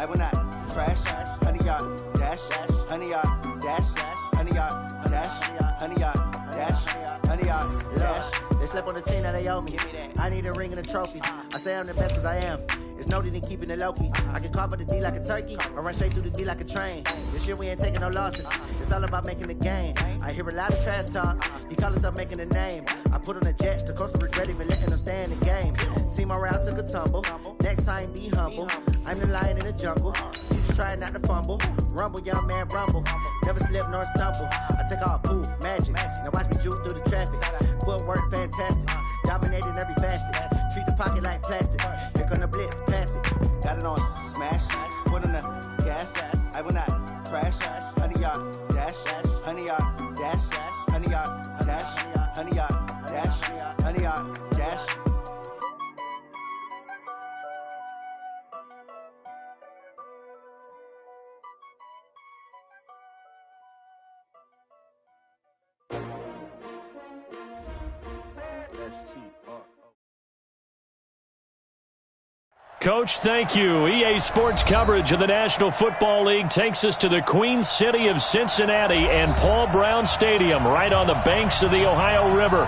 I will not crash. 100-yard dash. 100-yard dash. 100-yard dash. 100-yard dash. 100-yard dash. They slept on the team that they owe me. I need a ring and a trophy. I say I'm the best because I am. It's no need in keeping it low-key. I can carve up the D like a turkey or run straight through the D like a train. This year we ain't taking no losses. It's all about making the game. I hear a lot of trash talk. He call himself making a name. I put on the Jets. The coach regret even letting them stay in the game. Team around took a tumble. Next time be humble. I'm the lion in the jungle. You just trying not to fumble. Rumble, young man, rumble. Never slip nor stumble. I take off, poof, magic. Now watch me juke through the traffic. Footwork fantastic. Dominating every facet. Treat the pocket like plastic. Here come the blitz, pass it. Got it on smash. Put on the gas. I will not crash. 100-yard dash. 100-yard dash. 100-yard dash. 100-yard dash. 100-yard dash. Coach, thank you. EA Sports coverage of the National Football League takes us to the Queen City of Cincinnati and Paul Brown Stadium right on the banks of the Ohio River.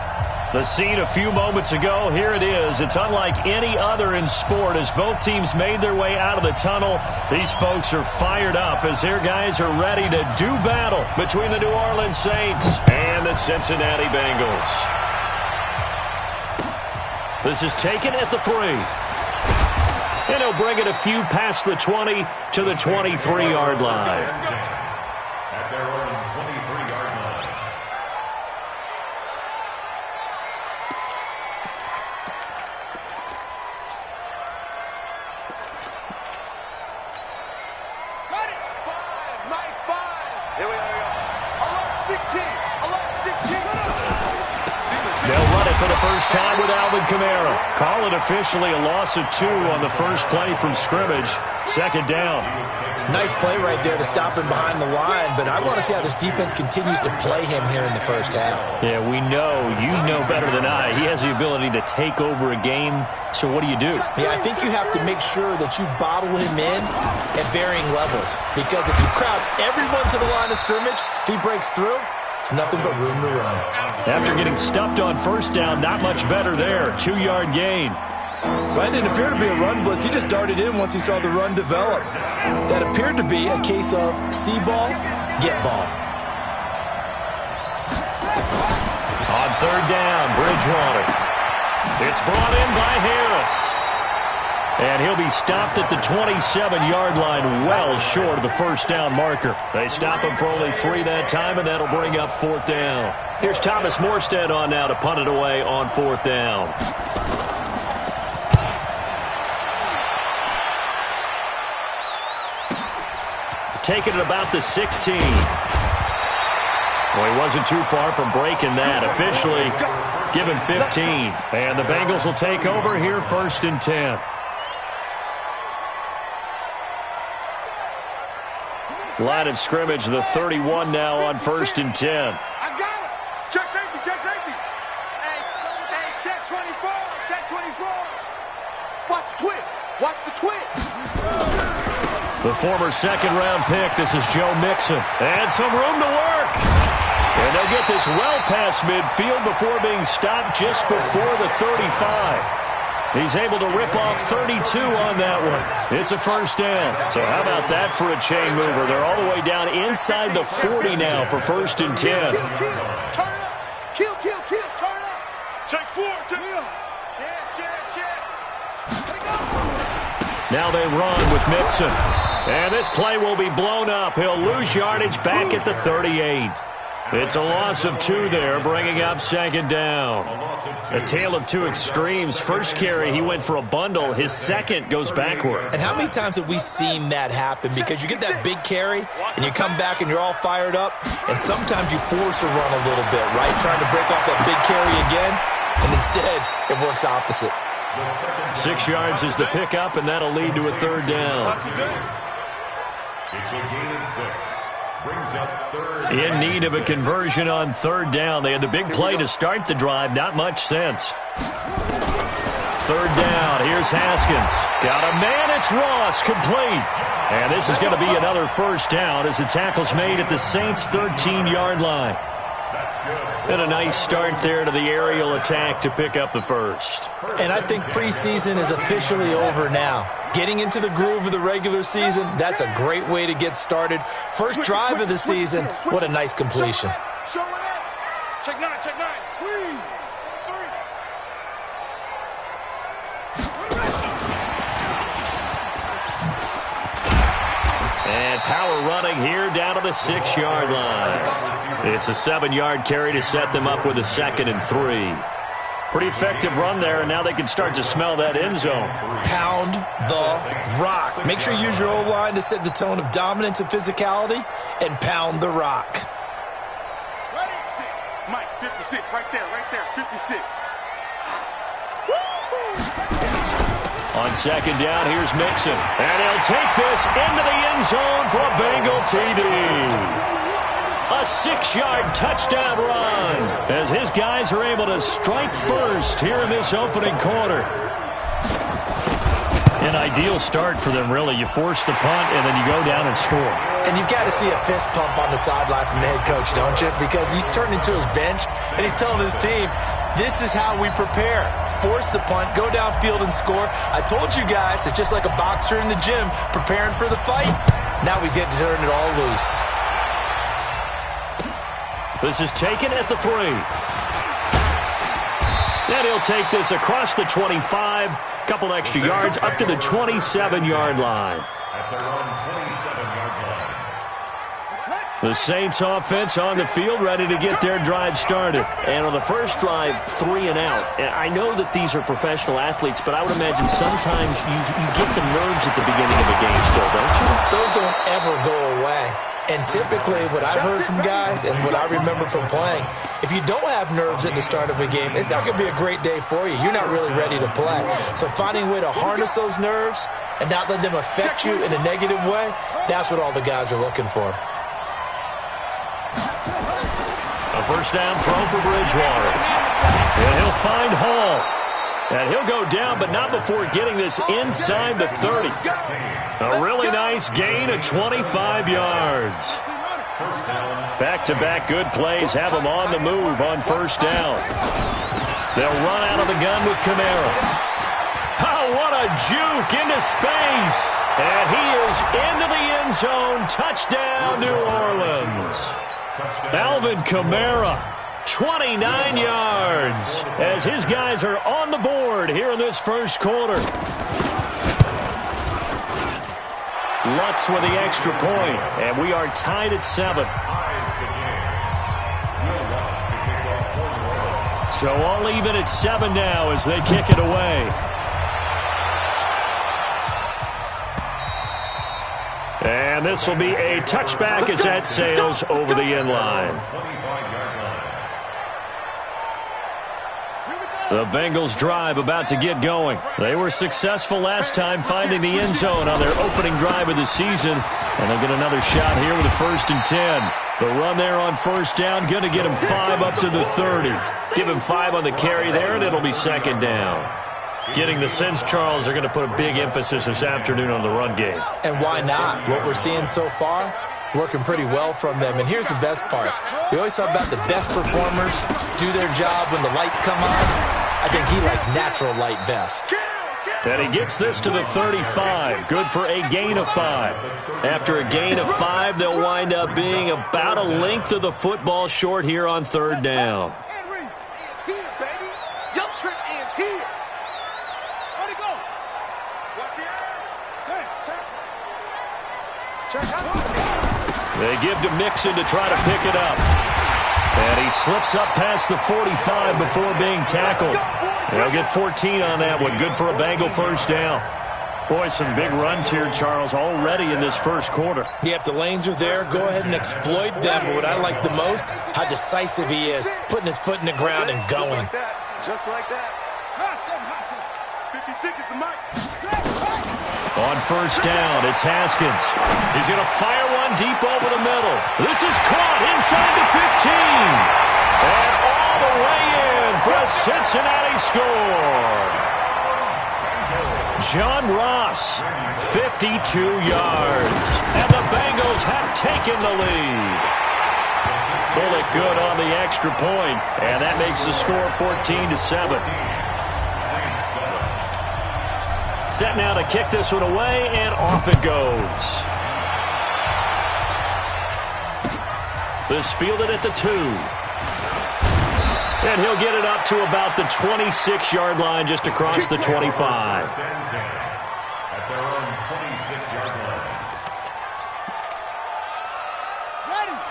The scene a few moments ago, here it is. It's unlike any other in sport as both teams made their way out of the tunnel. These folks are fired up as their guys are ready to do battle between the New Orleans Saints and the Cincinnati Bengals. This is taken at the 3. And he'll bring it a few past the 20 to the 23-yard line. At their own 23-yard line. Got it! 5, Mike 5. Here we go. Alert 16. They'll run it for the first time with Alvin Kamara. Call it officially a loss of 2 on the first play from scrimmage. Second down. Nice play right there to stop him behind the line, but I want to see how this defense continues to play him here in the first half. Yeah, we know. You know better than I. He has the ability to take over a game, so what do? Yeah, I think you have to make sure that you bottle him in at varying levels, because if you crowd everyone to the line of scrimmage, if he breaks through, it's nothing but room to run. After getting stuffed on first down, not much better there. 2-yard gain. Well, it didn't appear to be a run blitz. He just darted in once he saw the run develop. That appeared to be a case of see ball, get ball. On third down, Bridgewater. It's brought in by Harris. And he'll be stopped at the 27-yard line, well short of the first down marker. They stop him for only 3 that time, and that'll bring up fourth down. Here's Thomas Morstead on now to punt it away on fourth down. Taking it about the 16. Well, he wasn't too far from breaking that. Officially, give him 15. And the Bengals will take over here first and 10. Line of scrimmage, the 31 now on first and 10. I got it. Check safety, check safety. Hey, check 24, check 24. Watch the twist, watch the twist. The former second-round pick, this is Joe Mixon. And some room to work. And they'll get this well past midfield before being stopped just before the 35. He's able to rip off 32 on that one. It's a first down. So how about that for a chain mover? They're all the way down inside the 40 now for first and 10. Kill, turn up. Kill, turn up. Check 4, check. Check. Now they run with Mixon. And this play will be blown up. He'll lose yardage back at the 38. It's a loss of 2 there, bringing up second down. A tale of two extremes. First carry, he went for a bundle. His second goes backward. And how many times have we seen that happen? Because you get that big carry, and you come back and you're all fired up, and sometimes you force a run a little bit, right? Trying to break off that big carry again, and instead it works opposite. 6 yards is the pickup, and that'll lead to a third down. It's a gain of 6. Brings up third. In need of a conversion on third down. They had the big play to start the drive. Not much sense. Third down. Here's Haskins. Got a man. It's Ross. Complete. And this is going to be another first down as the tackle's made at the Saints' 13-yard line. And a nice start there to the aerial attack to pick up the first. And I think preseason is officially over now. Getting into the groove of the regular season, that's a great way to get started. First drive of the season, what a nice completion. Check nine, check nine. And power running here down to the 6-yard line. It's a 7-yard carry to set them up with a 2nd and 3. Pretty effective run there, and now they can start to smell that end zone. Pound the rock. Make sure you use your O-line to set the tone of dominance and physicality, and pound the rock. Ready? 6. Mike, 56, right there, 56. On 2nd down, here's Mixon. And he'll take this into the end zone for a Bengal TD. A 6-yard touchdown run as his guys are able to strike first here in this opening quarter. An ideal start for them, really. You force the punt, and then you go down and score. And you've got to see a fist pump on the sideline from the head coach, don't you? Because he's turning to his bench, and he's telling his team, this is how we prepare. Force the punt, go downfield and score. I told you guys, it's just like a boxer in the gym preparing for the fight. Now we get to turn it all loose. This is taken at the 3. And he'll take this across the 25. Couple extra yards up to the 27-yard line. At their own 27-yard line. The Saints offense on the field ready to get their drive started. And on the first drive, 3 and out. And I know that these are professional athletes, but I would imagine sometimes you get the nerves at the beginning of a game still, don't you? Those don't ever go away. And typically, what I've heard from guys and what I remember from playing, if you don't have nerves at the start of a game, it's not going to be a great day for you. You're not really ready to play. So finding a way to harness those nerves and not let them affect you in a negative way, that's what all the guys are looking for. A first down throw for Bridgewater. And he'll find Hall. And he'll go down, but not before getting this inside the 30. A really nice gain of 25 yards. Back-to-back good plays have them on the move on first down. They'll run out of the gun with Kamara. Oh, what a juke into space. And he is into the end zone. Touchdown, New Orleans. Alvin Kamara, 29 yards, as his guys are on the board here in this first quarter. Lutz with the extra point, and we are tied at 7. So all even at 7 now as they kick it away. And this will be a touchback as that sails over the end line. The Bengals drive about to get going. They were successful last time finding the end zone on their opening drive of the season. And they'll get another shot here with a 1st and 10. The run there on first down, going to get him 5 up to the 30. Give him 5 on the carry there, and it'll be 2nd down. Getting the sense, Charles, they're going to put a big emphasis this afternoon on the run game. And why not? What we're seeing so far, it's working pretty well from them. And here's the best part. We always talk about the best performers do their job when the lights come on. I think he likes natural light best. And he gets this to the 35. Good for a gain of 5. After a gain of 5, they'll wind up being about a length of the football short here on 3rd down. They give to Mixon to try to pick it up. And he slips up past the 45 before being tackled. They'll get 14 on that one. Good for a Bengal first down. Boy, some big runs here, Charles, already in this first quarter. Yep, the lanes are there. Go ahead and exploit them. But what I like the most, how decisive he is, putting his foot in the ground and going. Just like that. 56 is the mic. On first down, it's Haskins. He's going to fire one deep over the middle. This is caught inside the 15. And all the way in for a Cincinnati score. John Ross, 52 yards. And the Bengals have taken the lead. Bullet good on the extra point, and that makes the score 14-7. Set now to kick this one away, and off it goes. This fielded at the 2. And he'll get it up to about the 26-yard line, just across the 25. At their own 26-yard line.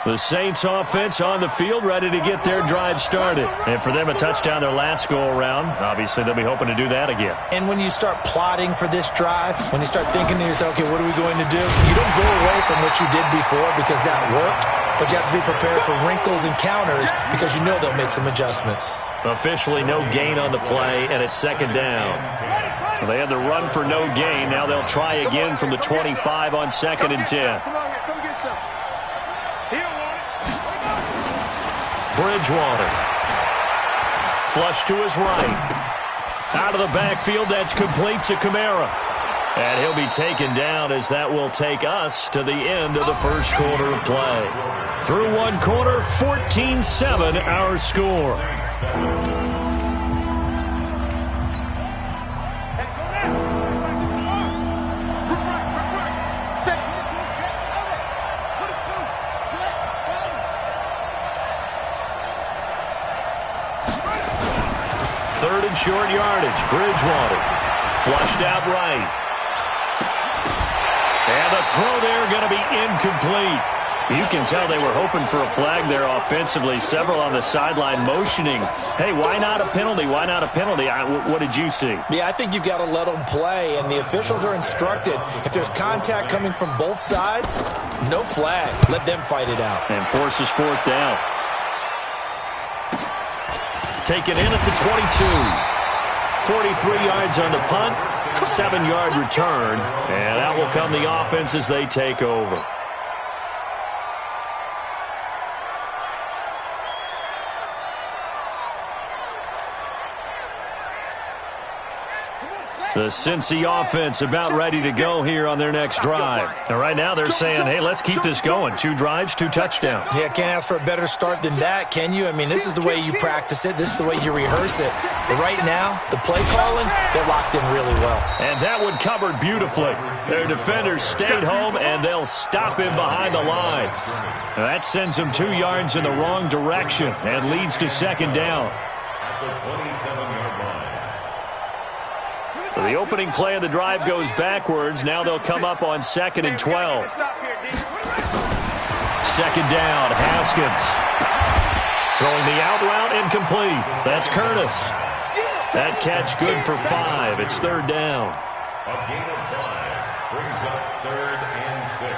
The Saints offense on the field, ready to get their drive started. And for them, a touchdown their last go-around. Obviously, they'll be hoping to do that again. And when you start plotting for this drive, when you start thinking to yourself, okay, what are we going to do? You don't go away from what you did before because that worked, but you have to be prepared for wrinkles and counters because you know they'll make some adjustments. Officially no gain on the play, and it's second down. Well, they had the run for no gain. Now they'll try again from the 25 on 2nd and 10. Come on here, come get some. Here, Bridgewater. Flush to his right. Out of the backfield, that's complete to Kamara. And he'll be taken down as that will take us to the end of the first quarter of play. Through one quarter, 14-7 our score. Third and short yardage. Bridgewater. Flushed out right. And the throw there going to be incomplete. You can tell they were hoping for a flag there offensively. Several on the sideline motioning. Hey, why not a penalty? Why not a penalty? What did you see? Yeah, I think you've got to let them play, and the officials are instructed. If there's contact coming from both sides, no flag. Let them fight it out. And forces fourth down. Taken in at the 22. 43 yards on the punt. 7-yard return. And out will come the offense as they take over. The Cincy offense about ready to go here on their next drive. And right now they're saying, hey, let's keep this going. 2 drives, 2 touchdowns. Yeah, can't ask for a better start than that, can you? I mean, this is the way you practice it. This is the way you rehearse it. But right now, the play calling, they're locked in really well. And that one covered beautifully. Their defenders stayed home, and they'll stop him behind the line. And that sends them 2 yards in the wrong direction and leads to second down. At the 27-yard line. So the opening play of the drive goes backwards. Now they'll come up on 2nd and 12. Second down, Haskins. Throwing the out route, incomplete. That's Curtis. That catch good for 5. It's third down. A gain of 5 brings up 3rd and 6.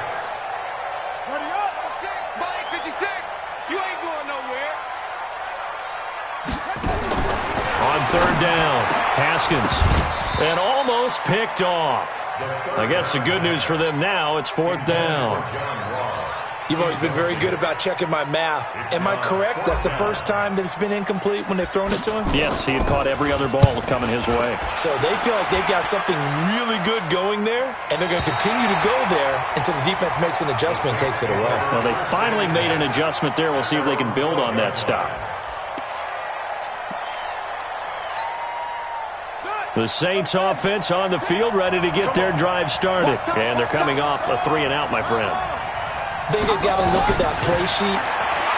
Hurry up, 6, Mike, 56. You ain't going nowhere. On third down, Haskins. And almost picked off. I guess the good news for them now, it's 4th down. You've always been very good about checking my math. Am I correct? That's the first time that it's been incomplete when they've thrown it to him? Yes, he had caught every other ball coming his way. So they feel like they've got something really good going there, and they're going to continue to go there until the defense makes an adjustment and takes it away. Well, they finally made an adjustment there. We'll see if they can build on that stop. The Saints offense on the field, ready to get their drive started. And they're coming off a 3-and-out, my friend. They've got to look at that play sheet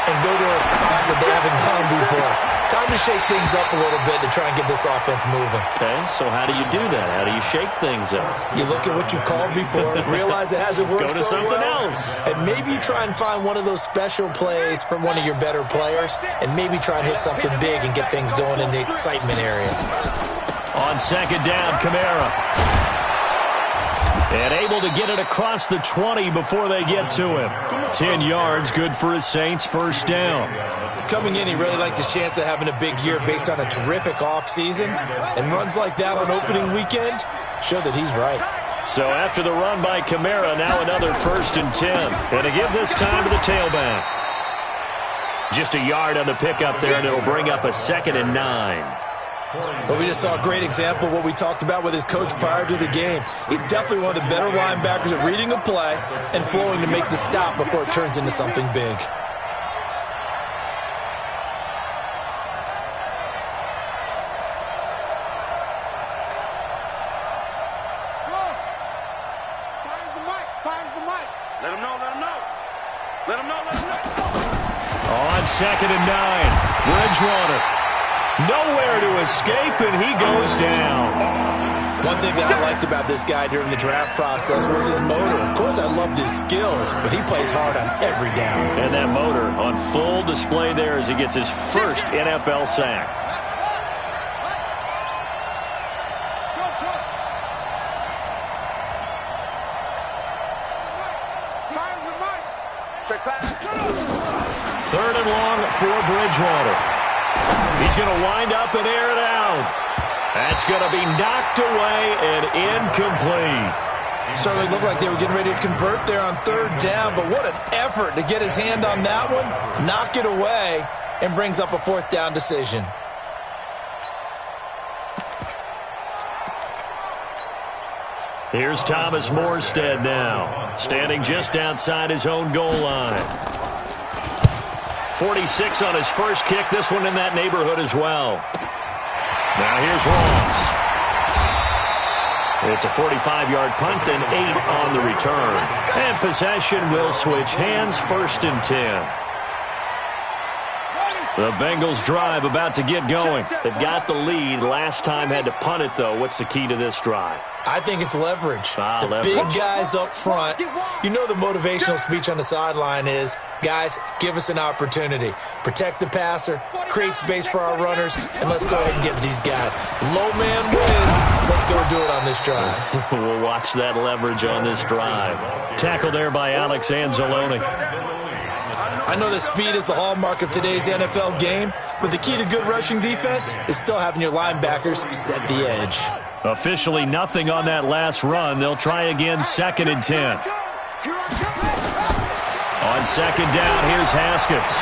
and go to a spot that they haven't gone before. Time to shake things up a little bit to try and get this offense moving. Okay, so how do you do that? How do you shake things up? You look at what you've called before, realize it hasn't worked Go to so something well, else. and maybe you try and find one of those special plays from one of your better players, and maybe try and hit something big and get things going in the excitement area. On second down, Kamara. And able to get it across the 20 before they get to him. 10 yards, good for his Saints, first down. Coming in, he really liked his chance of having a big year based on a terrific offseason. And runs like that on opening weekend show that he's right. So after the run by Kamara, now another 1st and 10. And to give this time to the tailback. Just a yard on the pickup there, and it'll bring up a 2nd and 9. But we just saw a great example of what we talked about with his coach prior to the game. He's definitely one of the better linebackers at reading a play and flowing to make the stop before it turns into something big. On 2nd and 9, Bridgewater. Nowhere to escape, and he goes down. One thing that I liked about this guy during the draft process was his motor. Of course, I loved his skills, but he plays hard on every down. And that motor on full display there as he gets his first NFL sack. Third and long for Bridgewater. He's going to wind up and air it out. That's going to be knocked away and incomplete. Certainly looked like they were getting ready to convert there on 3rd down, but what an effort to get his hand on that one, knock it away, and brings up a 4th down decision. Here's Thomas Morstead now, standing just outside his own goal line. 46 on his first kick, this one in that neighborhood as well. Now here's Ross. It's a 45-yard punt and 8 on the return. And possession will switch hands, 1st and 10. The Bengals drive about to get going. They've got the lead. Last time had to punt it, though. What's the key to this drive? I think it's leverage. Leverage. Big guys up front. You know the motivational speech on the sideline is, guys, give us an opportunity. Protect the passer, create space for our runners, and let's go ahead and get these guys. Low man wins. Let's go do it on this drive. We'll watch that leverage on this drive. Tackle there by Alex Anzalone. I know that speed is the hallmark of today's NFL game, but the key to good rushing defense is still having your linebackers set the edge. Officially nothing on that last run. They'll try again, 2nd and 10. On 2nd down, here's Haskins.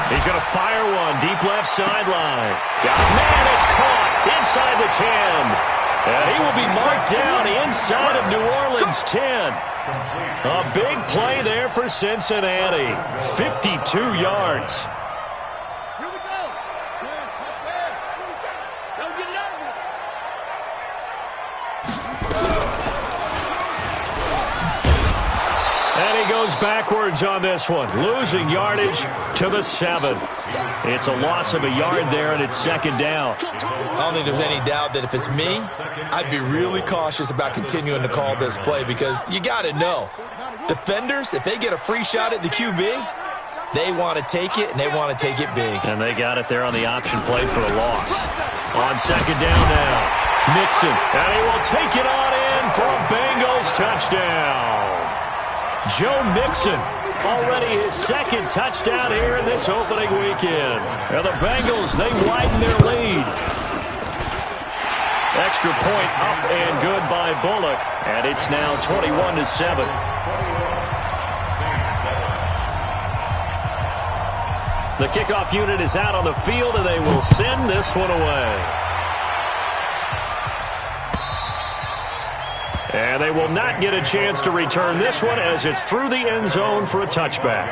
He's going to fire one, deep left sideline. Man, it's caught inside the 10. And he will be marked down inside of New Orleans 10. A big play there for Cincinnati. 52 yards. Here we go. Touchdown. Don't get nervous. And he goes backwards on this one, losing yardage to the 7. It's a loss of a yard there, and it's 2nd down. I don't think there's any doubt that if it's me, I'd be really cautious about continuing to call this play because you got to know, defenders, if they get a free shot at the QB, they want to take it, and they want to take it big. And they got it there on the option play for a loss. On 2nd down now, Mixon, and he will take it on in for a Bengals touchdown. Joe Mixon, already his 2nd touchdown here in this opening weekend. And the Bengals, they widen their lead. Extra point up and good by Bullock. And it's now 21-7. The kickoff unit is out on the field, and they will send this one away. And they will not get a chance to return this one as it's through the end zone for a touchback.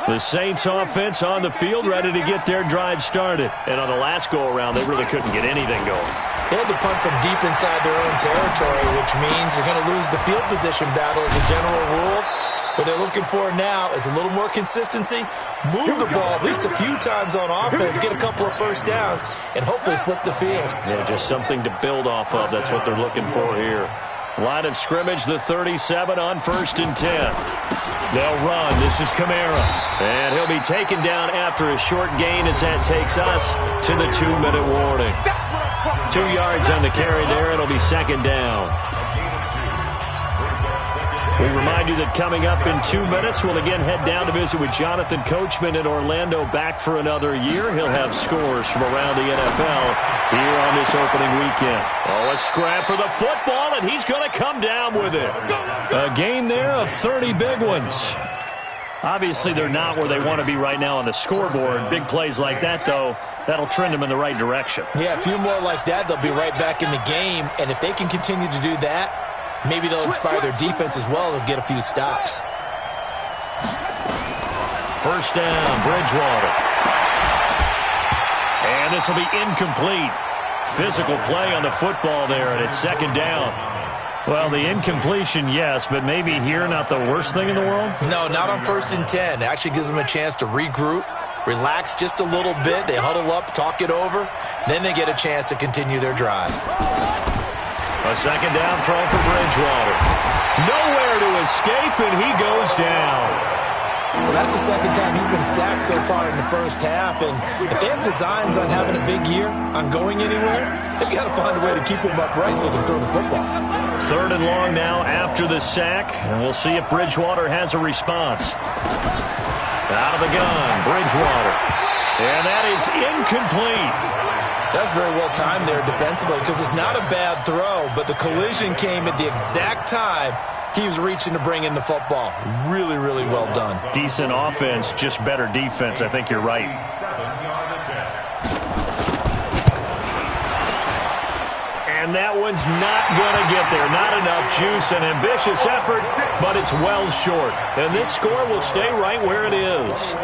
The Saints offense on the field ready to get their drive started. And on the last go-around, they really couldn't get anything going. They had to punt from deep inside their own territory, which means you're going to lose the field position battle as a general rule. What they're looking for now is a little more consistency, move the ball at least a few times on offense, get a couple of first downs, and hopefully flip the field. Yeah, just something to build off of. That's what they're looking for here. Line of scrimmage, the 37 on 1st and 10. They'll run. This is Kamara. And he'll be taken down after a short gain as that takes us to the 2-minute warning. 2 yards on the carry there. It'll be 2nd down. We remind you that coming up in 2 minutes, we'll again head down to visit with Jonathan Coachman in Orlando, back for another year. He'll have scores from around the NFL here on this opening weekend. Oh, a scrap for the football, and he's going to come down with it. A gain there of 30 big ones. Obviously, they're not where they want to be right now on the scoreboard. Big plays like that, though, that'll trend them in the right direction. Yeah, a few more like that, they'll be right back in the game. And if they can continue to do that, maybe they'll inspire their defense as well. They'll get a few stops. First down, Bridgewater. And this will be incomplete. Physical play on the football there, and it's second down. Well, the incompletion, yes, but maybe here not the worst thing in the world? No, not on 1st and 10. It actually gives them a chance to regroup, relax just a little bit. They huddle up, talk it over. Then they get a chance to continue their drive. A second down throw for Bridgewater. Nowhere to escape, and he goes down. Well, that's the second time he's been sacked so far in the first half. And if they have designs on having a big year, on going anywhere, they've got to find a way to keep him upright so they can throw the football. Third and long now after the sack. And we'll see if Bridgewater has a response. Out of the gun, Bridgewater. And that is incomplete. That's very well timed there defensively because it's not a bad throw, but the collision came at the exact time he was reaching to bring in the football. Really, really well done. Decent offense, just better defense. I think you're right. And that one's not going to get there. Not enough juice. An ambitious effort, but it's well short. And this score will stay right where it is.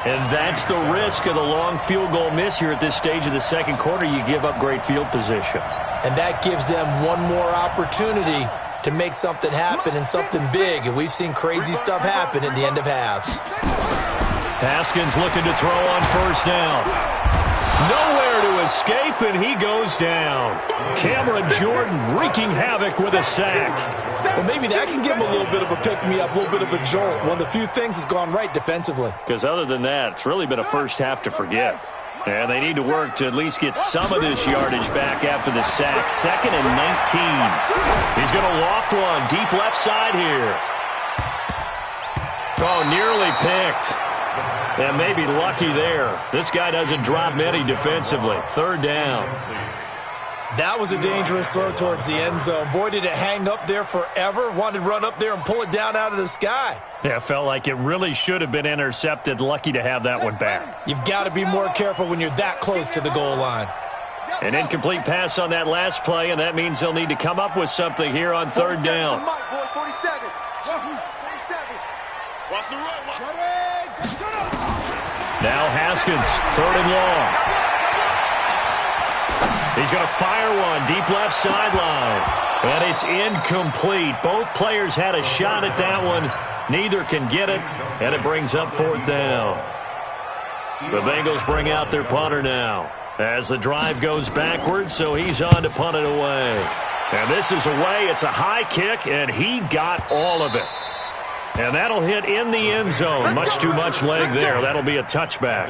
And that's the risk of the long field goal miss here at this stage of the second quarter. You give up great field position. And that gives them one more opportunity to make something happen and something big. And we've seen crazy stuff happen at the end of halves. Haskins looking to throw on first down. Nowhere to escape, and he goes down. Cameron Jordan wreaking havoc with a sack. Well, maybe that can give him a little bit of a pick-me-up, a little bit of a jolt. One of the few things has gone right defensively. Because other than that, it's really been a first half to forget. And they need to work to at least get some of this yardage back after the sack. 2nd and 19. He's going to loft one deep left side here. Oh, nearly picked. And maybe lucky there. This guy doesn't drop many defensively. 3rd down. That was a dangerous throw towards the end zone. Boy, did it hang up there forever. Wanted to run up there and pull it down out of the sky. Yeah, felt like it really should have been intercepted. Lucky to have that one back. You've got to be more careful when you're that close to the goal line. An incomplete pass on that last play, and that means they'll need to come up with something here on 3rd down. Now Haskins, 3rd and long. He's going to fire one deep left sideline. And it's incomplete. Both players had a shot at that one. Neither can get it, and it brings up 4th down. The Bengals bring out their punter now as the drive goes backwards, so he's on to punt it away. And this is away. It's a high kick, and he got all of it. And that'll hit in the end zone. Much too much leg there. That'll be a touchback.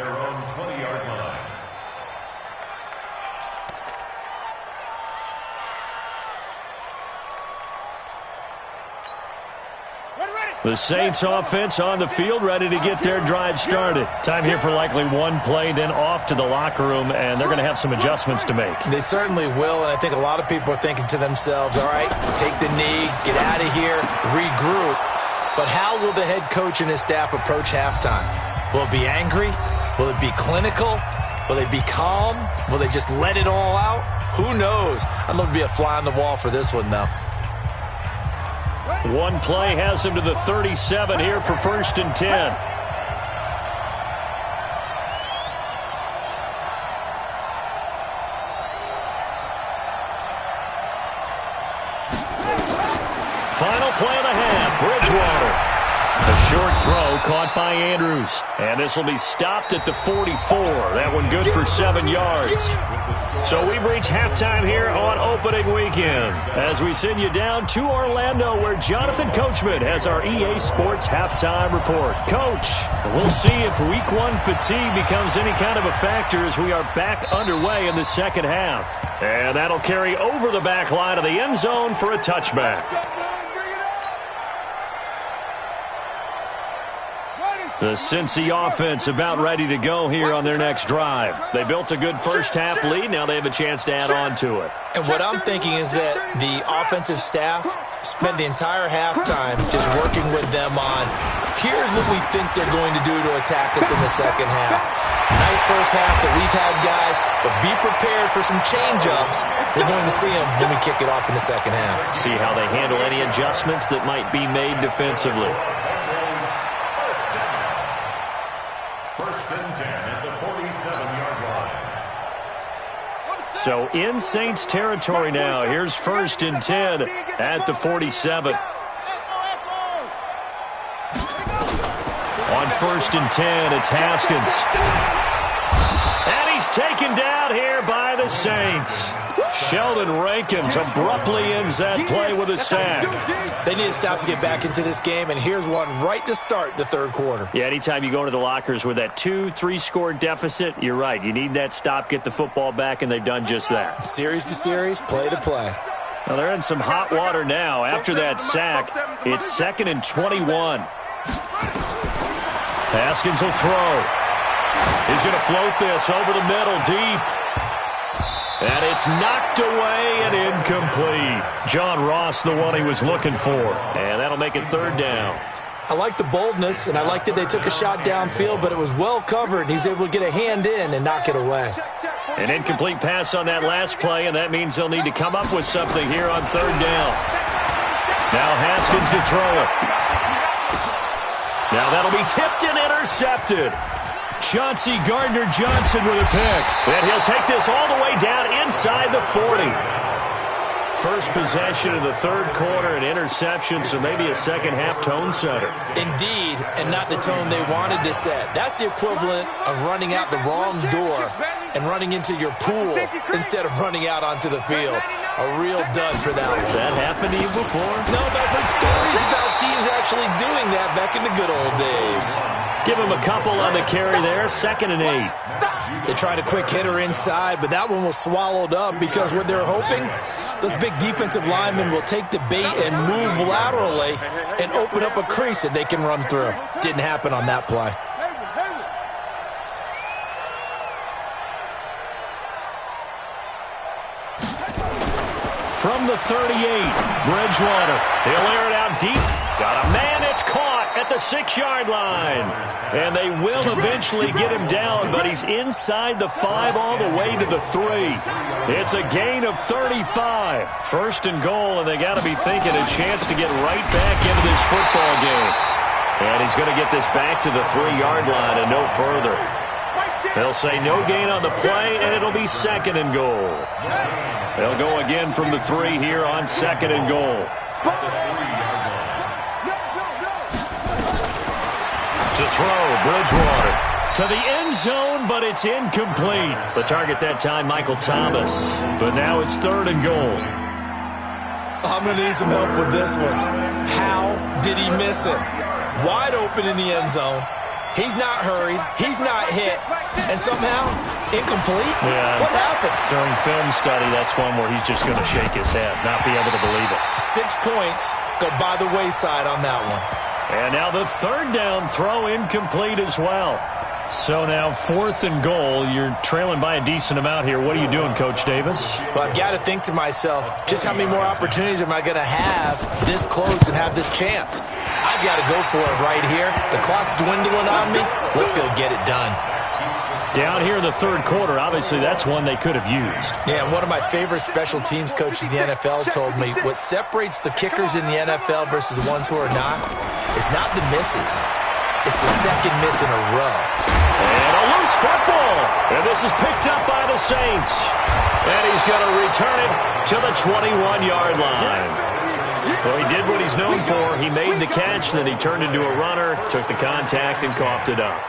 The Saints offense on the field, ready to get their drive started. Time here for likely one play, then off to the locker room, and they're going to have some adjustments to make. They certainly will, and I think a lot of people are thinking to themselves, all right, take the knee, get out of here, regroup. But how will the head coach and his staff approach halftime? Will it be angry? Will it be clinical? Will they be calm? Will they just let it all out? Who knows? I'd love to be a fly on the wall for this one, though. One play has him to the 37 here for 1st and 10. Final play of the half, Bridgewater. A short throw caught by Andrews. And this will be stopped at the 44. That one good for 7 yards. So we've reached halftime here on opening weekend as we send you down to Orlando where Jonathan Coachman has our EA Sports halftime report. Coach, we'll see if week 1 fatigue becomes any kind of a factor as we are back underway in the second half. And that'll carry over the back line of the end zone for a touchback. The Cincy offense about ready to go here on their next drive. They built a good first half lead. Now they have a chance to add on to it. And what I'm thinking is that the offensive staff spent the entire halftime just working with them on Here's what we think they're going to do to attack us in the second half. Nice first half that we've had, guys, but be prepared for some change-ups. We're going to see them when we kick it off in the second half. See how they handle any adjustments that might be made defensively. First and 10 at the 47-yard line. So in Saints territory now. Here's first and 10 at the 47. On first and 10, it's Haskins. And he's taken down here by the Saints. Sheldon Rankins abruptly ends that play with a sack. They need to stop to get back into this game, and here's one right to start the third quarter. Yeah, anytime you go into the lockers with that 2-3 score deficit, you're right. You need that stop, get the football back, and they've done just that. Series to series, play to play. Well, they're in some hot water now. After that sack, it's 2nd and 21. Haskins will throw. He's going to float this over the middle, deep. And it's knocked away and incomplete. John Ross, the one he was looking for. And that'll make it third down. I like the boldness, and I like that they took a shot downfield, but it was well covered, and he's able to get a hand in and knock it away. An incomplete pass on that last play, and that means they'll need to come up with something here on third down. Now Haskins to throw it. Now that'll be tipped and intercepted. Chauncey Gardner-Johnson with a pick. And he'll take this all the way down inside the 40. First possession of the third quarter, an interception, so maybe a second-half tone setter. Indeed, and not the tone they wanted to set. That's the equivalent of running out the wrong door and running into your pool instead of running out onto the field. A real dud for that one. Has that happened to you before? No, but I've heard stories about teams actually doing that back in the good old days. Give him a couple on the carry there, 2nd and 8. They tried a quick hitter inside, but that one was swallowed up because what they're hoping, those big defensive linemen will take the bait and move laterally and open up a crease that they can run through. Didn't happen on that play. From the 38, Bridgewater. He'll air it out deep. Got a man, it's caught at the 6-yard line. And they will eventually get him down, but he's inside the 5 all the way to the 3. It's a gain of 35. First and goal, and they got to be thinking a chance to get right back into this football game. And he's going to get this back to the 3-yard line and no further. They'll say no gain on the play, and it'll be 2nd and goal. They'll go again from the 3 here on 2nd and goal. To throw, Bridgewater. To the end zone, but it's incomplete. The target that time, Michael Thomas. But now it's 3rd and goal. I'm going to need some help with this one. How did he miss it? Wide open in the end zone. He's not hurried. He's not hit. And somehow, incomplete? Yeah. What happened? During film study, that's one where he's just going to shake his head, not be able to believe it. 6 points go by the wayside on that one. And now the 3rd down throw incomplete as well. So now 4th and goal. You're trailing by a decent amount here. What are you doing, Coach Davis? Well, I've got to think to myself, just how many more opportunities am I going to have this close and have this chance? I've got to go for it right here. The clock's dwindling on me. Let's go get it done. Down here in the 3rd quarter, obviously that's one they could have used. Yeah, one of my favorite special teams coaches in the NFL told me what separates the kickers in the NFL versus the ones who are not is not the misses. It's the second miss in a row. And a loose football. And this is picked up by the Saints. And he's going to return it to the 21-yard line. Well, he did what he's known for. He made the catch, then he turned into a runner, took the contact, and coughed it up.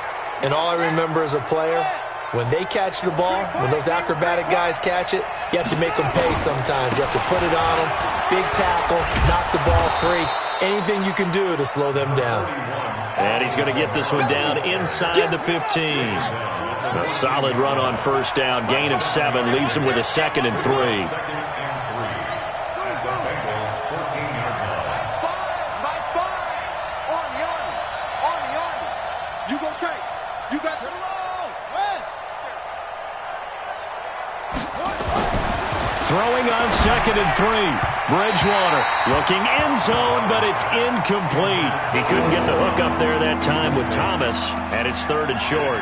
And all I remember as a player, when they catch the ball, when those acrobatic guys catch it, you have to make them pay sometimes. You have to put it on them, big tackle, knock the ball free. Anything you can do to slow them down. And he's going to get this one down inside the 15. A solid run on first down. Gain of 7 leaves him with a 2nd and 3. Throwing on 2nd 2nd and 3. Bridgewater looking end zone, but it's incomplete. He couldn't get the hook up there that time with Thomas, and it's 3rd and short.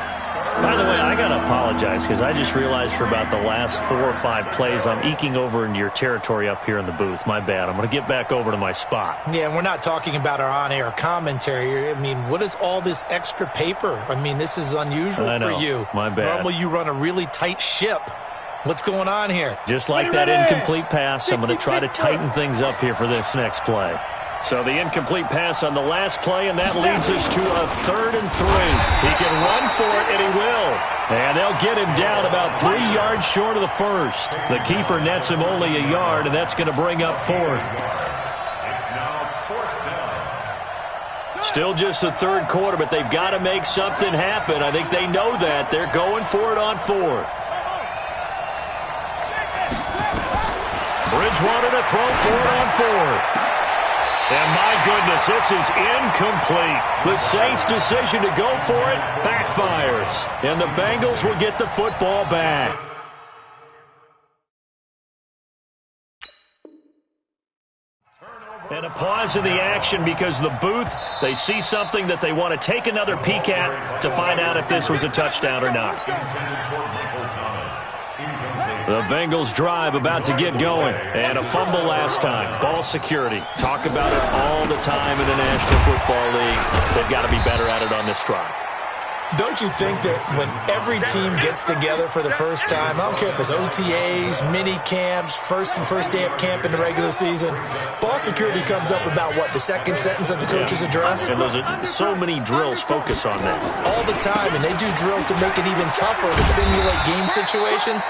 By the way, I got to apologize because I just realized for about the last 4 or 5 plays I'm eking over into your territory up here in the booth. My bad. I'm going to get back over to my spot. Yeah, and we're not talking about our on-air commentary. I mean, what is all this extra paper? I mean, this is unusual for you. My bad. Normally you run a really tight ship. What's going on here? Just like that incomplete pass, I'm going to try to tighten things up here for this next play. So the incomplete pass on the last play, and that leads us to a 3rd and 3. He can run for it, and he will. And they'll get him down about 3 yards short of the first. The keeper nets him only a yard, and that's going to bring up 4th. It's now 4th down. Still just the 3rd quarter, but they've got to make something happen. I think they know that. They're going for it on 4th. Bridgewater to throw for it on 4th. And my goodness, this is incomplete. The Saints' decision to go for it backfires. And the Bengals will get the football back. And a pause in the action because the booth, they see something that they want to take another peek at to find out if this was a touchdown or not. The Bengals drive about to get going. And a fumble last time. Ball security. Talk about it all the time in the National Football League. They've got to be better at it on this drive. Don't you think that when every team gets together for the first time, I don't care if it's OTAs, mini camps, first day of camp in the regular season, ball security comes up about what, the second sentence of the coach's address? And those are so many drills focus on that. All the time, and they do drills to make it even tougher to simulate game situations.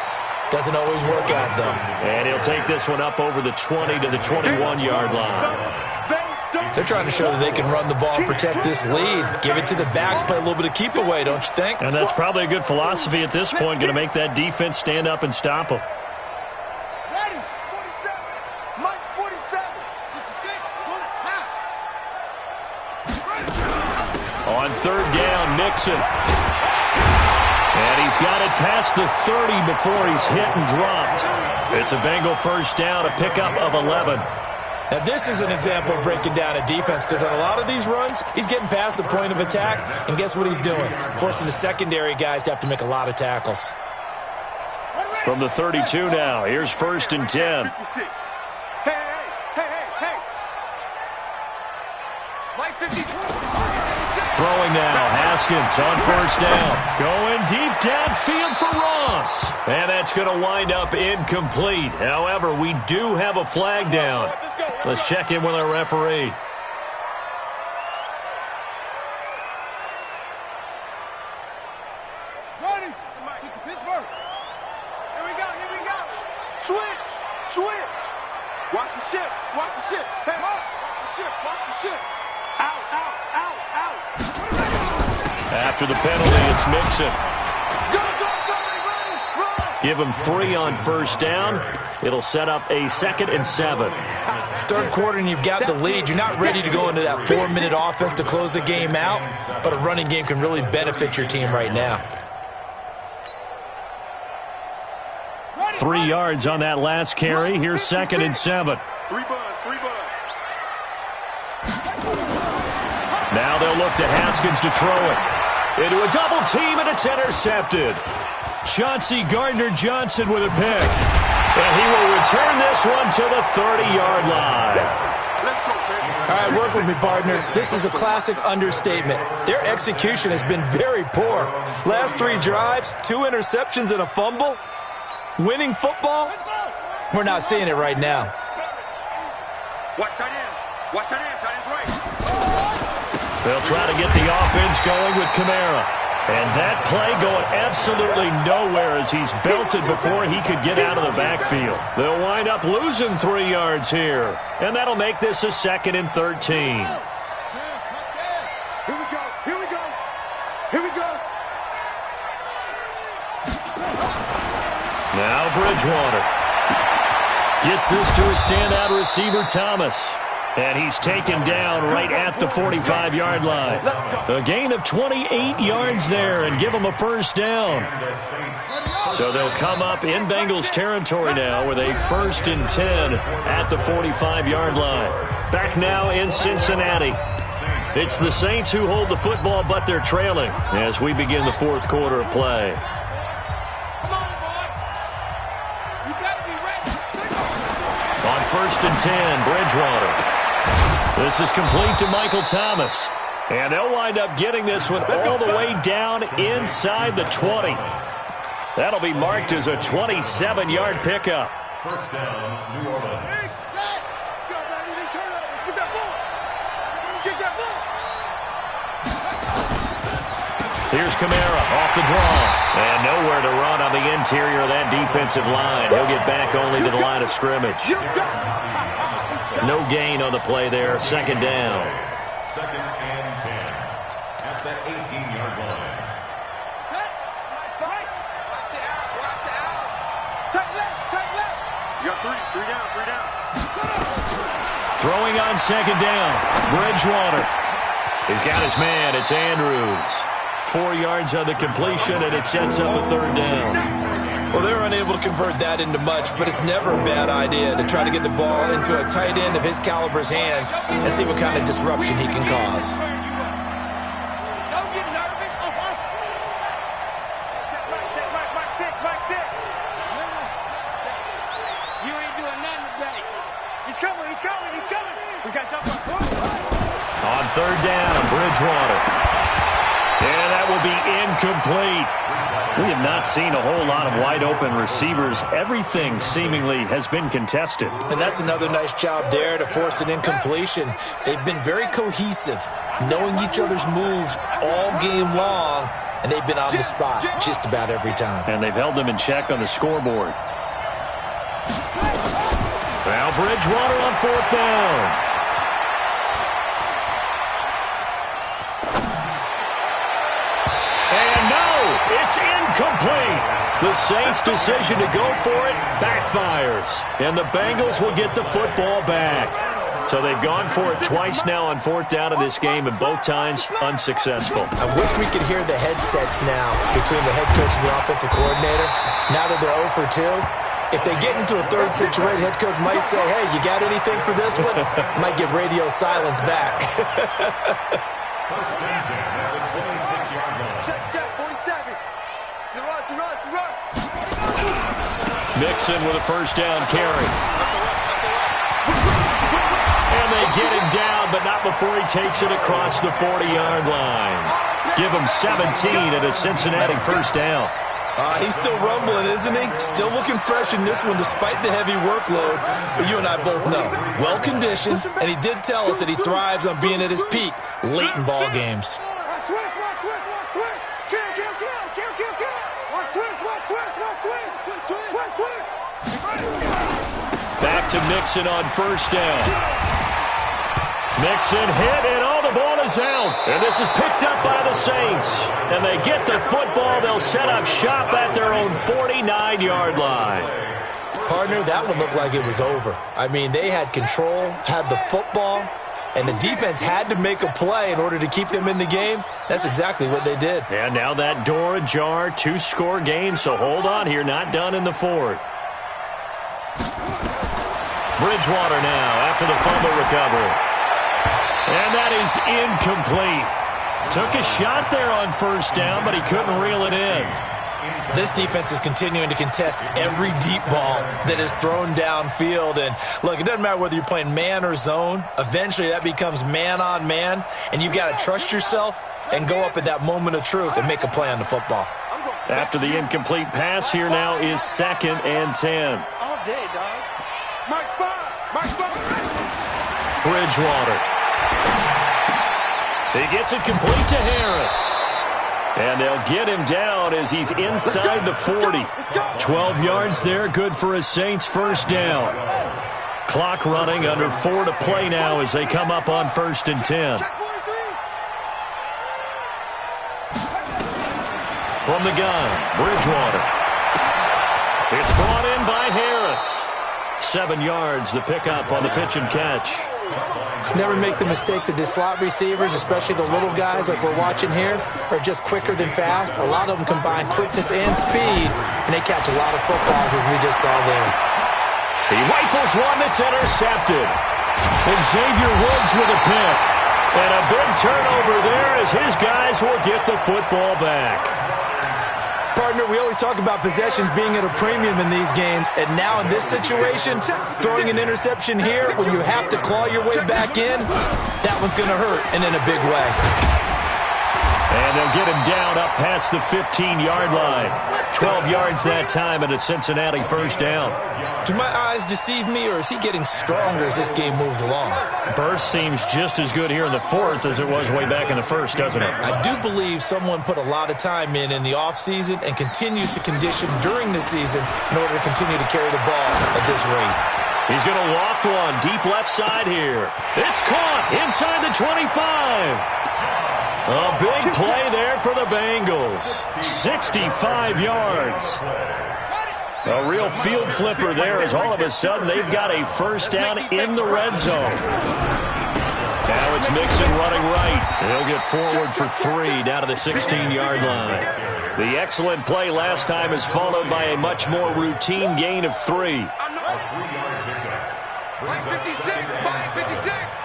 Doesn't always work out, though. And he'll take this one up over the 20 to the 21-yard line. They're trying to show that they can run the ball and protect this lead. Give it to the backs, play a little bit of keep away, don't you think? And that's probably a good philosophy at this point, going to make that defense stand up and stop them. Ready, 47. Mike's 47. 66. Pull it. Half. On 3rd down, Nixon. And he's got it past the 30 before he's hit and dropped. It's a Bengal first down, a pickup of 11. Now, this is an example of breaking down a defense because on a lot of these runs, he's getting past the point of attack, and guess what he's doing? Forcing the secondary guys to have to make a lot of tackles. From the 32 now, here's 1st and 10. 56. Hey. Mike 52. Throwing now, Haskins on 1st down. Going deep downfield for Ross. And that's going to wind up incomplete. However, we do have a flag down. Let's check in with our referee. Ready. Pittsburgh. Here we go. Switch. Watch the ship. Hey, watch the ship. Out. After the penalty, it's Mixon. Go, run. Give him 3 on 1st down. It'll set up a 2nd and 7. 3rd quarter and you've got the lead. You're not ready to go into that 4-minute offense to close the game out, but a running game can really benefit your team right now. 3 yards on that last carry. Here's 2nd and 7. 3 buzz. Now they'll look to Haskins to throw it. Into a double team, and it's intercepted. Chauncey Gardner-Johnson with a pick. And he will return this one to the 30-yard line. All right, work with me, partner. This is a classic understatement. Their execution has been very poor. Last 3 drives, 2 interceptions and a fumble. Winning football? We're not seeing it right now. Watch tight end. Tight end's right. They'll try to get the offense going with Kamara. And that play going absolutely nowhere as he's belted before he could get out of the backfield. They'll wind up losing 3 yards here. And that'll make this a 2nd and 13. Here we go. Now Bridgewater gets this to a standout receiver, Thomas. And he's taken down right at the 45-yard line. A gain of 28 yards there and give him a first down. So they'll come up in Bengals territory now with a 1st and 10 at the 45-yard line. Back now in Cincinnati. It's the Saints who hold the football, but they're trailing as we begin the 4th quarter of play. On 1st and 10, Bridgewater. This is complete to Michael Thomas. And they'll wind up getting this one all the way down inside the 20. That'll be marked as a 27-yard pickup. First down, New Orleans. Here's Kamara off the draw. And nowhere to run on the interior of that defensive line. He'll get back only to the line of scrimmage. No gain on the play there. 2nd down. 2nd and 10 at the 18-yard line. You got three down. Throwing on 2nd down. Bridgewater. He's got his man. It's Andrews. 4 yards on the completion, and it sets up a 3rd down. Well, they're unable to convert that into much, but it's never a bad idea to try to get the ball into a tight end of his caliber's hands and see what kind of disruption he can cause. Don't get nervous. Check, Mike 6. You ain't doing nothing today. He's coming. We got jump On 3rd down, Bridgewater. And that will be incomplete. We have not seen a whole lot of wide-open receivers. Everything seemingly has been contested. And that's another nice job there to force an incompletion. They've been very cohesive, knowing each other's moves all game long, and they've been on the spot just about every time. And they've held them in check on the scoreboard. Now Bridgewater on 4th down. It's incomplete. The Saints' decision to go for it backfires. And the Bengals will get the football back. So they've gone for it twice now on 4th down in this game, and both times unsuccessful. I wish we could hear the headsets now between the head coach and the offensive coordinator. Now that they're 0 for 2, if they get into a 3rd situation, head coach might say, hey, you got anything for this one? Might get radio silence back. First and 10 at the 26-yard line. Check, 47. Run. Mixon with a 1st down carry. And they get him down, but not before he takes it across the 40-yard line. Give him 17 at a Cincinnati 1st down. He's still rumbling, isn't he? Still looking fresh in this one despite the heavy workload. But you and I both know, well-conditioned, and he did tell us that he thrives on being at his peak late in ball games. Back to Mixon on 1st down. Mixon hit, and the ball is out. And this is picked up by the Saints. And they get the football. They'll set up shop at their own 49-yard line. Partner, that one looked like it was over. I mean, they had control, had the football, and the defense had to make a play in order to keep them in the game. That's exactly what they did. And now that door ajar, 2-score game, so hold on here, not done in the 4th. Bridgewater now after the fumble recovery. And that is incomplete. Took a shot there on 1st down, but he couldn't reel it in. This defense is continuing to contest every deep ball that is thrown downfield. And look, it doesn't matter whether you're playing man or zone. Eventually that becomes man on man, and you've got to trust yourself and go up at that moment of truth and make a play on the football. After the incomplete pass, here now is 2nd and 10. All day, dog. Mike 5. Bridgewater. He gets it complete to Harris. And they'll get him down as he's inside the 40. 12 yards there, good for a Saints 1st down. Clock running, under 4 to play now as they come up on 1st and 10. From the gun, Bridgewater. It's brought in by Harris. 7 yards, the pickup on the pitch and catch. Never make the mistake that the slot receivers, especially the little guys like we're watching here, are just quicker than fast. A lot of them combine quickness and speed, and they catch a lot of footballs, as we just saw there. He rifles one that's intercepted. Xavier Woods with a pick. And a big turnover there as his guys will get the football back. Partner, we always talk about possessions being at a premium in these games, and now in this situation, throwing an interception here when you have to claw your way back in, that one's going to hurt, and in a big way. And they'll get him down up past the 15-yard line. 12 yards that time and a Cincinnati first down. Do my eyes deceive me, or is he getting stronger as this game moves along? Burst seems just as good here in the fourth as it was way back in the first, doesn't it? I do believe someone put a lot of time in the offseason and continues to condition during the season in order to continue to carry the ball at this rate. He's going to loft one deep left side here. It's caught inside the 25. A big play there for the Bengals. 65 yards. A real field flipper there as all of a sudden they've got a first down in the red zone. Now it's Mixon running right. He'll get forward for 3 down to the 16-yard line. The excellent play last time is followed by a much more routine gain of 3. 56, 56.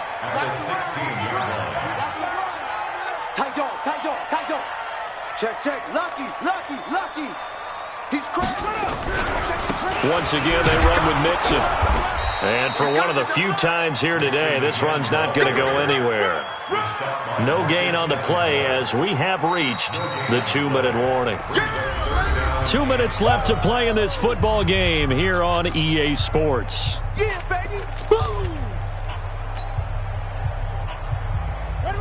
Tight dog. Check. Lucky. He's crazy. Once again, they run with Mixon. And for one of the few times here today, this run's not going to go anywhere. No gain on the play as we have reached the 2-minute warning. 2 minutes left to play in this football game here on EA Sports. Yeah, baby. Boom.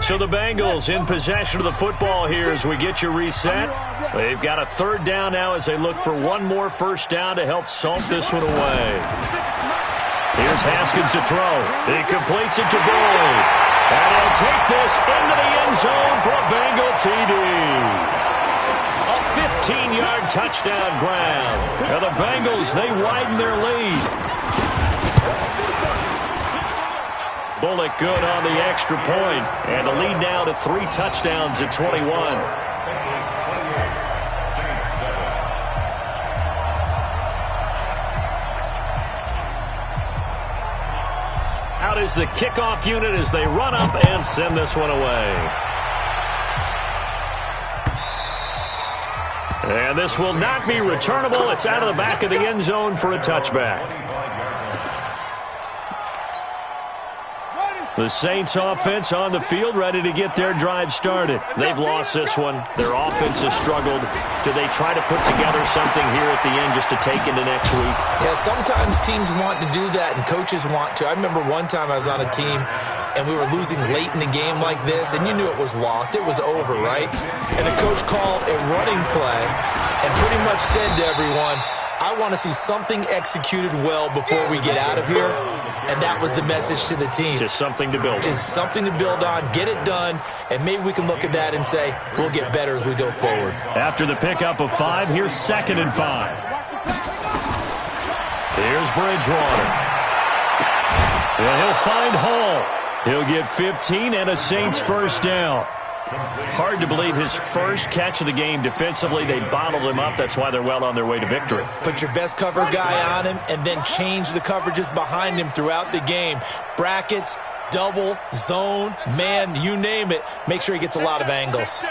So the Bengals in possession of the football here as we get you reset. They've got a third down now as they look for one more first down to help salt this one away. Here's Haskins to throw. He completes it to Boyd. And he'll take this into the end zone for a Bengal TD. A 15-yard touchdown grab. Now the Bengals, they widen their lead. Bullock good on the extra point, and the lead now to 3 touchdowns at 21. Out is the kickoff unit as they run up and send this one away. And this will not be returnable. It's out of the back of the end zone for a touchback. The Saints offense on the field, ready to get their drive started. They've lost this one. Their offense has struggled. Do they try to put together something here at the end just to take into next week? Yeah, sometimes teams want to do that and coaches want to. I remember one time I was on a team and we were losing late in the game like this, and you knew it was lost. It was over, right? And the coach called a running play and pretty much said to everyone, I want to see something executed well before we get out of here. And that was the message to the team. Just something to build on. Just something to build on, get it done, and maybe we can look at that and say, we'll get better as we go forward. After the pickup of 5, here's 2nd and 5. Here's Bridgewater. Well, he'll find Hall. He'll get 15 and a Saints first down. Hard to believe his first catch of the game defensively. They bottled him up. That's why they're well on their way to victory. Put your best cover guy on him and then change the coverages behind him throughout the game. Brackets, double, zone, man, you name it. Make sure he gets a lot of angles.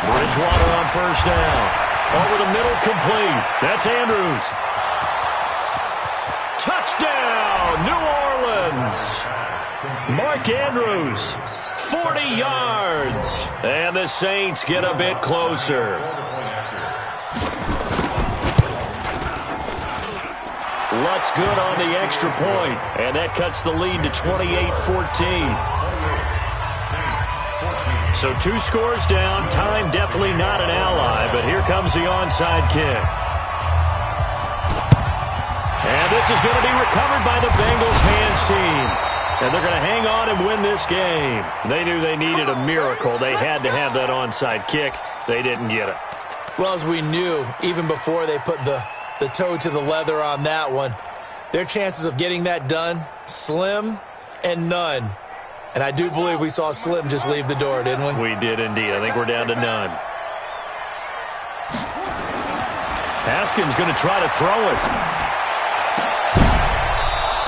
Bridgewater on first down. Over the middle, complete. That's Andrews. Touchdown, New Orleans. Mark Andrews, 40 yards. And the Saints get a bit closer. Lutt's good on the extra point, and that cuts the lead to 28-14. So 2 scores down. Time definitely not an ally, but here comes the onside kick. And this is going to be recovered by the Bengals hands team. And they're going to hang on and win this game. They knew they needed a miracle. They had to have that onside kick. They didn't get it. Well, as we knew, even before they put the toe to the leather on that one, their chances of getting that done, slim and none. And I do believe we saw Slim just leave the door, didn't we? We did indeed. I think we're down to none. Haskins going to try to throw it.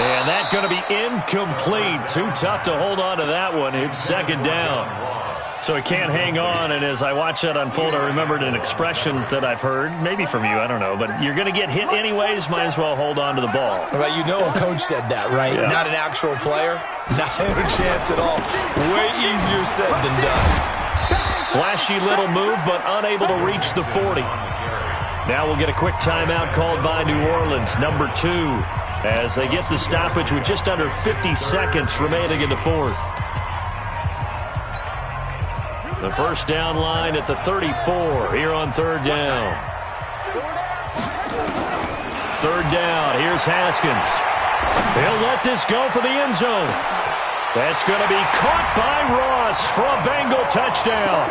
And that's going to be incomplete. Too tough to hold on to that one. It's second down. So he can't hang on, and as I watch that unfold, I remembered an expression that I've heard, maybe from you, I don't know, but you're going to get hit anyways, might as well hold on to the ball. Right, you know a coach said that, right? Yeah. Not an actual player, not a chance at all. Way easier said than done. Flashy little move, but unable to reach the 40. Now we'll get a quick timeout called by New Orleans, number 2, as they get the stoppage with just under 50 seconds remaining in the fourth. The first down line at the 34 here on third down. Third down, here's Haskins. He'll let this go for the end zone. That's going to be caught by Ross for a Bengal touchdown.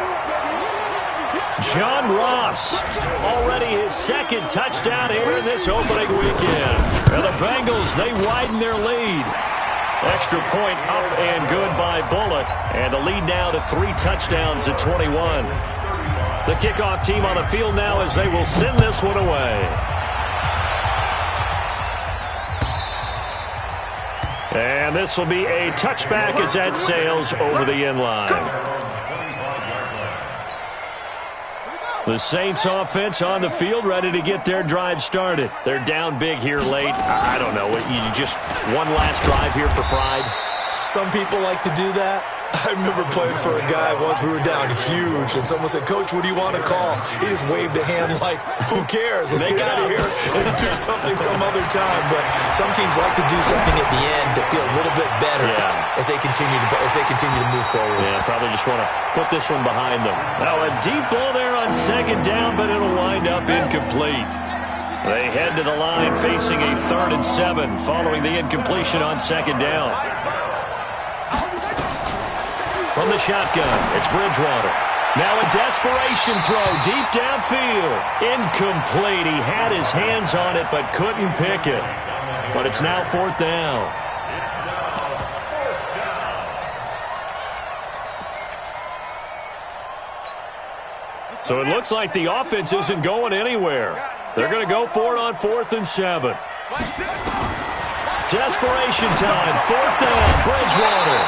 John Ross, already his second touchdown here in this opening weekend. And the Bengals, they widen their lead. Extra point up and good by Bullock. And the lead now to 3 touchdowns at 21. The kickoff team on the field now as they will send this one away. And this will be a touchback as that sails over the end line. The Saints offense on the field ready to get their drive started. They're down big here late. I don't know. You just one last drive here for pride? Some people like to do that. I remember playing for a guy once. We were down huge, and someone said, "Coach, what do you want to call?" He just waved a hand like, "Who cares? Let's get out of here and do something some other time." But some teams like to do something at the end to feel a little bit better as they continue to move forward. Yeah, probably just want to put this one behind them. Now a deep ball there on second down, but it'll wind up incomplete. They head to the line facing a 3rd and 7 following the incompletion on second down. From the shotgun, it's Bridgewater. Now a desperation throw deep downfield. Incomplete. He had his hands on it but couldn't pick it. But it's now 4th down. So it looks like the offense isn't going anywhere. They're going to go for it on 4th and 7. Desperation time. 4th down. Bridgewater.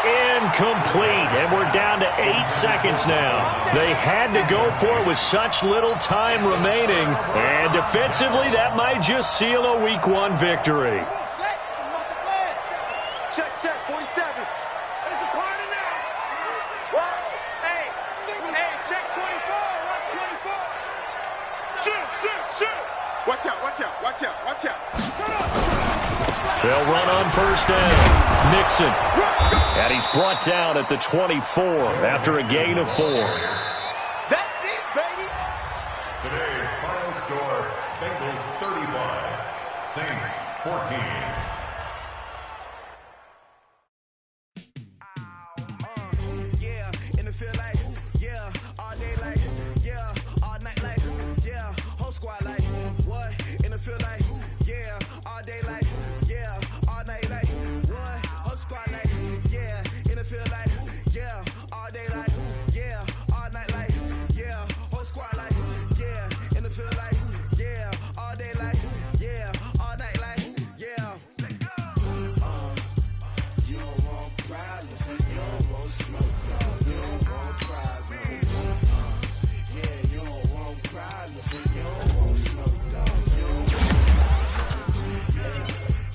Incomplete, and we're down to 8 seconds now. They had to go for it with such little time remaining, and defensively, that might just seal a Week 1 victory. Check, 47. It's a party now. Whoa. Hey, check 24. Watch 24. Shoot. Watch out. They'll run on first down. Nixon. And he's brought down at the 24 after a gain of 4. That's it, baby. Today's final score, Bengals 35, Saints 14. Yeah, in the field like, yeah, all day like, yeah, all night like, yeah, whole squad like, what? In the field like, yeah, all day like, yeah, all night like, what? Whole squad like, yeah, in the field like, yeah, all day like, yeah, all night like, yeah, whole squad like, yeah, in the field like, yeah, all day like, yeah, all night like, yeah. You don't want problems, you don't want smoke, no, you don't want problems. Yeah, you don't want problems, you don't want smoke, dog. You don't want problems.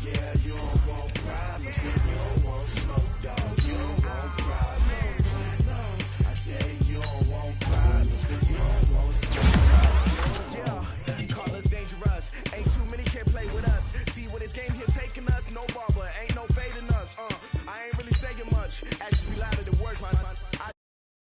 Yeah, you don't want problems, you don't want smoke, dog. You don't want problems. No, I said you don't want problems, you don't want smoke. Yeah, call us dangerous. Ain't too many can play with us. See what this game here taking us? No barber, ain't no fading us. I ain't really saying much. Actions be louder than words, my